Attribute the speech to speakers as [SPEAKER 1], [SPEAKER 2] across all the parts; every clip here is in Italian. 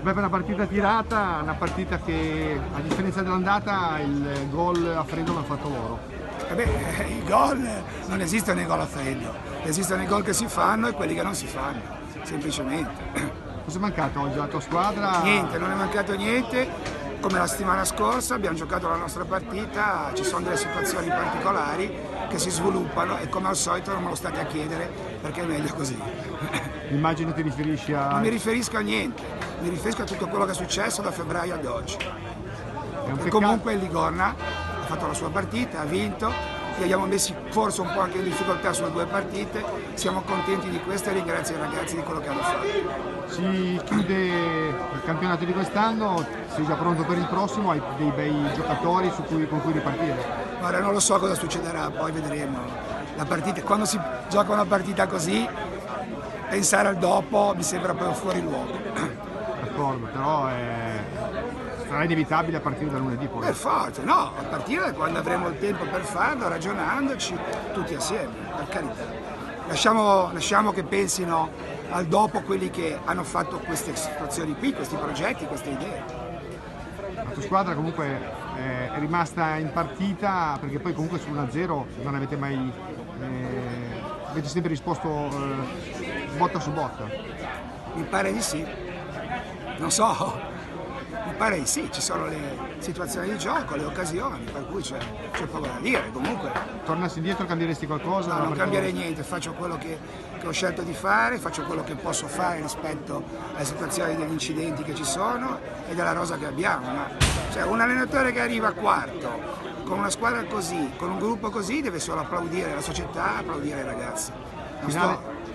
[SPEAKER 1] Beh, per una partita tirata, una partita che a differenza dell'andata il gol a freddo l'hanno fatto loro.
[SPEAKER 2] I gol non esistono, i gol a freddo, esistono i gol che si fanno e quelli che non si fanno, semplicemente.
[SPEAKER 1] Cosa è mancato oggi alla tua squadra?
[SPEAKER 2] Niente, non è mancato niente. Come la settimana scorsa abbiamo giocato la nostra partita, ci sono delle situazioni particolari che si sviluppano e come al solito non me lo state a chiedere perché è meglio così.
[SPEAKER 1] Immagino ti riferisci a...
[SPEAKER 2] Non mi riferisco a niente, mi riferisco a tutto quello che è successo da febbraio ad oggi.
[SPEAKER 1] È un
[SPEAKER 2] E
[SPEAKER 1] peccato.
[SPEAKER 2] comunque il Ligorna ha fatto la sua partita, ha vinto, li abbiamo messi forse un po' anche in difficoltà sulle due partite, siamo contenti di questo e ringrazio i ragazzi di quello che hanno fatto.
[SPEAKER 1] Si chiude il campionato di quest'anno, sei già pronto per il prossimo, hai dei bei giocatori con cui ripartire.
[SPEAKER 2] Guarda, non lo so cosa succederà, poi vedremo. La partita, quando si gioca una partita così, pensare al dopo mi sembra poi fuori luogo.
[SPEAKER 1] D'accordo, però sarà inevitabile a partire da lunedì poi.
[SPEAKER 2] Per forza, no, a partire da quando avremo il tempo per farlo, ragionandoci tutti assieme, per carità. Lasciamo che pensino al dopo quelli che hanno fatto queste situazioni qui, questi progetti, queste idee.
[SPEAKER 1] La tua squadra comunque è rimasta in partita perché poi comunque su 1-0 non avete mai... avete sempre risposto botta su botta.
[SPEAKER 2] Mi pare di sì, non so, mi pare di sì, ci sono le situazioni di gioco, le occasioni, per cui c'è poco da dire, comunque.
[SPEAKER 1] Tornassi indietro cambieresti qualcosa?
[SPEAKER 2] No, non cambierei niente, faccio quello che ho scelto di fare, faccio quello che posso fare rispetto alle situazioni degli incidenti che ci sono e della rosa che abbiamo. Ma, cioè, un allenatore che arriva quarto, con una squadra così, con un gruppo così, deve solo applaudire la società, applaudire i ragazzi.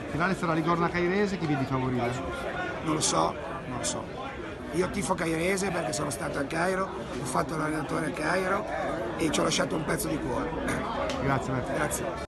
[SPEAKER 1] Finale sarà Ligorna-Cairese, chi vedi favorire?
[SPEAKER 2] Non lo so. Io tifo cairese perché sono stato a Cairo, ho fatto l'allenatore a Cairo e ci ho lasciato un pezzo di cuore.
[SPEAKER 1] Grazie.
[SPEAKER 2] Grazie.